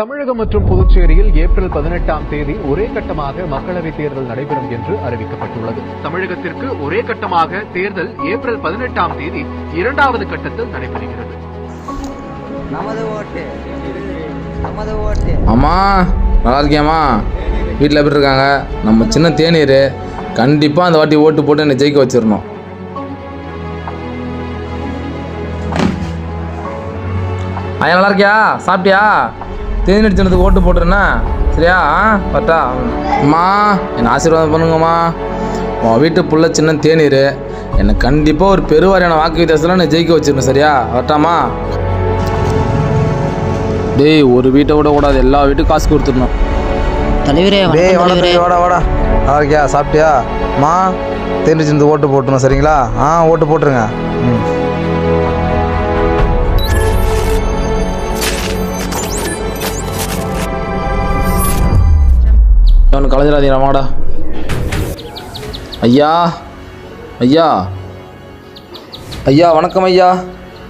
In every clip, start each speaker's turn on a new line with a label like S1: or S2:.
S1: தமிழகம் மற்றும் புதுச்சேரியில் ஏப்ரல் 18ஆம் தேதி ஒரே கட்டமாக மக்களவைத் தேர்தல் நடைபெறும் என்று அறிவிக்கப்பட்டுள்ளது. தமிழகத்திற்கு ஒரே கட்டமாக தேர்தல் ஏப்ரல் 18ஆம் தேதி 2வது கட்டத்தில் நடைபெறுகிறது.
S2: அம்மா நல்லா இருக்கியாம்மா? வீட்டில் எப்படி இருக்காங்க? நம்ம சின்ன தேநீர் கண்டிப்பாக அந்த வாட்டி ஓட்டு போட்டு என்னை ஜெயிக்க வச்சிடணும். ஐயா நல்லா இருக்கியா? சாப்பிட்டியா? தேநீர் சின்னத்துக்கு ஓட்டு போட்டுருண்ணா சரியா? பட்டா அம்மா என்னை ஆசீர்வாதம் பண்ணுங்கம்மா. உன் வீட்டு புள்ள சின்ன தேநீர் என்னை கண்டிப்பாக ஒரு பெருவாரியான வாக்கு வித்தியாசத்தில் நான் ஜெயிக்க வச்சிடணும் சரியா? வட்டாமா? டேய் ஒரு வீட்டை விட கூடாது, எல்லா வீட்டுக்கும் காசு கொடுத்துடணும்.
S3: தலைவரே
S4: வாடா வாடா. நல்லா இருக்கியா? சாப்பிட்டியா? அம்மா தேநீர் சின்னத்துக்கு ஓட்டு போட்டுருணும் சரிங்களா? ஓட்டு போட்டுருங்க.
S2: அவனுக்கு கலைஞ்சிடாதீங்க மாடா. ஐயா ஐயா ஐயா வணக்கம் ஐயா.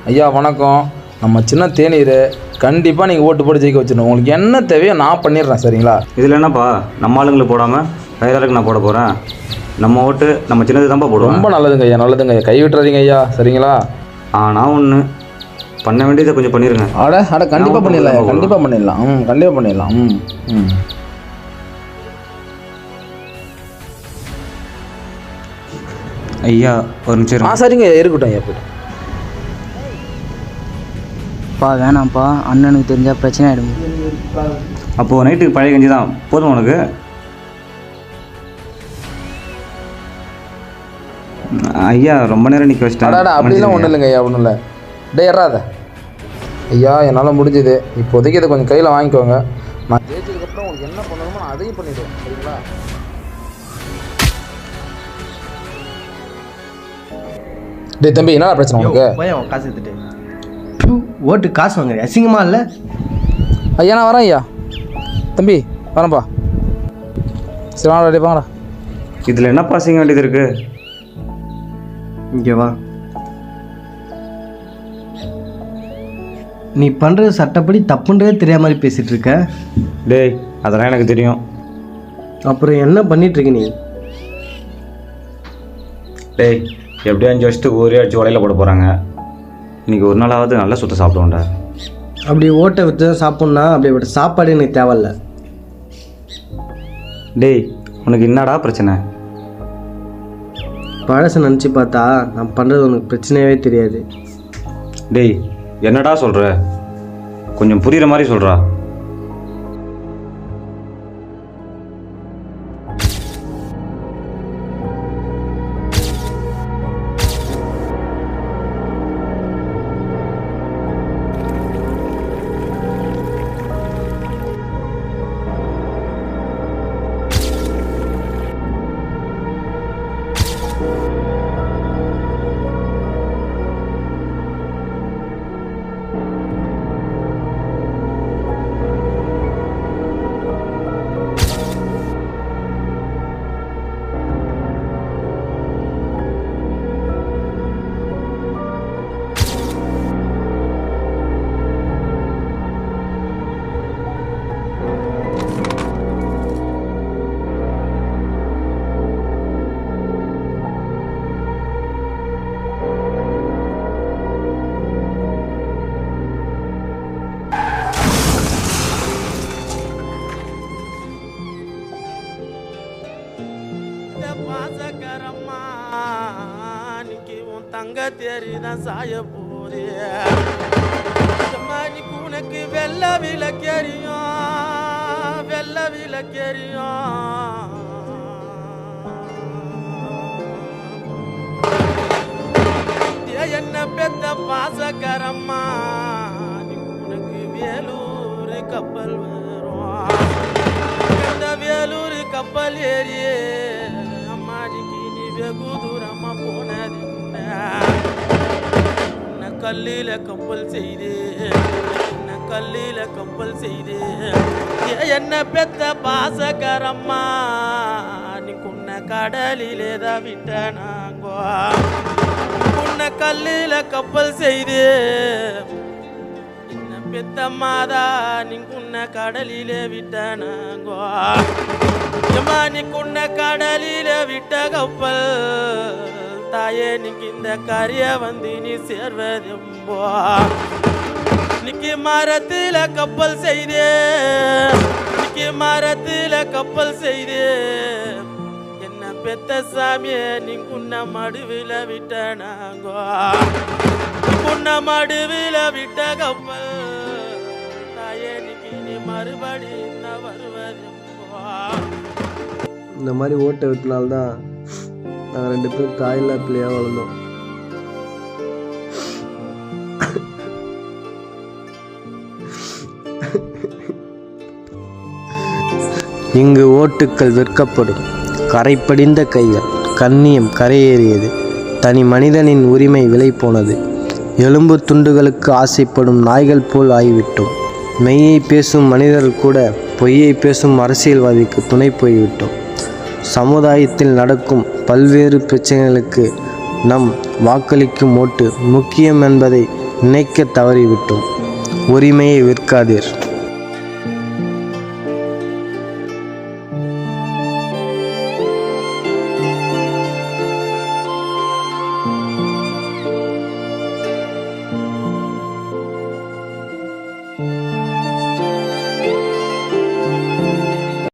S2: ஐயா வணக்கம். நம்ம சின்ன தேநீர் கண்டிப்பாக நீங்கள் ஓட்டு போட்டு ஜெயிக்க வச்சிடணும். உங்களுக்கு என்ன தேவையோ நான் பண்ணிடுறேன் சரிங்களா?
S5: இதில் என்னப்பா நம்ம ஆளுங்களுக்கு போடாமல் வேறாருக்கு நான் போட போகிறேன். நம்ம ஓட்டு நம்ம சின்னது தான்ப்பா போடுவோம்.
S2: ரொம்ப நல்லதுங்க ஐயா, நல்லதுங்க ஐயா. கை விட்டுறாதீங்க ஐயா சரிங்களா?
S5: நான் ஒன்று பண்ண வேண்டியதை கொஞ்சம் பண்ணிடுங்க.
S2: அட கண்டிப்பாக பண்ணிடலாம், கண்டிப்பாக பண்ணிடலாம். கண்டிப்பாக பண்ணிடலாம்.
S5: ஐயா ஒரு நிமிஷம்.
S2: சரிங்க ஐயா, இருக்கட்டும் ஐயா. போய்ட்டு
S3: வேணாம்ப்பா, அண்ணனுக்கு தெரிஞ்சால் பிரச்சனை ஆகிடும்.
S5: அப்போது நைட்டுக்கு பழைய கஞ்சி தான் போதும் உனக்கு? ஐயா ரொம்ப நேரம் நிற்க வச்சிட்டேன்.
S2: அப்படிலாம் ஒன்றும் இல்லைங்க ஐயா, ஒன்றும் இல்லை. டே ஏறாத ஐயா, என்னால் முடிஞ்சது. இப்போதைக்கு இதை கொஞ்சம் கையில் வாங்கிக்கோங்க. நான் ஜெயிச்சதுக்கப்புறம் உங்களுக்கு என்ன பண்ணணுமோ நான் அதையும் பண்ணிவிடுவேன் சரிங்களா? டே தம்பி என்னடா பிரச்சனை உங்களுக்கு?
S6: காசு எடுத்துட்டு ஓட்டு காசு வாங்குறேன், அசிங்கமா இல்லை?
S2: ஐயா நான் வரேன் ஐயா. தம்பி வரேன்ப்பா. சரி வாடா டே வாங்கடா.
S5: இதில் என்னப்பா செய்ய வேண்டியது இருக்கு?
S6: இங்கே வா. நீ பண்ணுறது சட்டப்படி தப்புன்றதே தெரியாத மாதிரி பேசிகிட்டு இருக்க.
S5: டேய் அதெல்லாம் எனக்கு தெரியும்.
S6: அப்புறம் என்ன பண்ணிகிட்ருக்க நீ?
S5: டேய் எப்படியும் 5 வருஷத்துக்கு ஒரே அடிச்சு உடையில போட போகிறாங்க. இன்றைக்கி ஒரு நாளாவது நல்லா சுத்த சாப்பிடுவோண்டா.
S6: அப்படி ஓட்டை விற்று தான் சாப்பிட்ணுன்னா அப்படி விட சாப்பாடு எனக்கு தேவையில்ல.
S5: டேய் உனக்கு என்னடா பிரச்சனை?
S6: பழசை நினச்சி பார்த்தா நான் பண்ணுறது உனக்கு பிரச்சனையாகவே தெரியாது.
S5: டேய் என்னடா சொல்கிற? கொஞ்சம் புரிகிற மாதிரி சொல்கிறா.
S7: தங்க தேரிதான் சாய போதே உனக்கு வெள்ள விளக்கெரியும் என்ன பெத்த பாசக்கரம்மா உனக்கு வேலூர் கப்பல் வரும். இந்த வேலூர் கப்பல் ஏறியே அம்மாடிக்கு நீ வெகு தூரமா போனது கல்லில கப்பல் செய்து கல்லில கப்பல் செய்து என்ன பெத்த பாசக்கரம்மா நீ குன்ன கடலிலே தான் விட்ட நாங்கோ குன்ன கல்லில கப்பல் செய்து என்ன பெத்த மாதா நீ குன்ன கடலிலே விட்ட நாங்கோ எம்மா நீ குன்ன கடலில விட்ட கப்பல் தாயே நீங்க இந்த கரிய வந்து நீ சேர்வதெம்போ நிக்கி மரத்தில கப்பல் செய்தே நிக்கி மரத்தில கப்பல் செய்தே என்ன பெத்த சாமியே நீங்க உன்ன மடுவில விட்ட நாங்கோ உன்ன மடுவில விட்ட கப்பல் தாயே நிக்கி நீ மறுபடி என்ன வருவதெம்போ.
S6: இந்த மாதிரி ஓட்டை விட்டனால்தான் நாங்கள் 2 பேரும் தாயில்லா பிள்ளையாக வளர்ந்தோம். இங்கு ஓட்டுக்கள் விற்கப்படும். கரைப்படிந்த கைகள், கண்ணியம் கரையேறியது. தனி மனிதனின் உரிமை விலை போனது. எலும்பு துண்டுகளுக்கு ஆசைப்படும் நாய்கள் போல் ஆகிவிட்டோம். மெய்யை பேசும் மனிதர்கள் கூட பொய்யை பேசும் அரசியல்வாதிக்கு துணை போய்விட்டோம். சமுதாயத்தில் நடக்கும் பல்வேறு பிரச்சனைகளுக்கு நம் வாக்களிக்கும் ஓட்டு முக்கியம் என்பதை நினைக்க தவறிவிட்டோம். உரிமையை விற்காதீர்.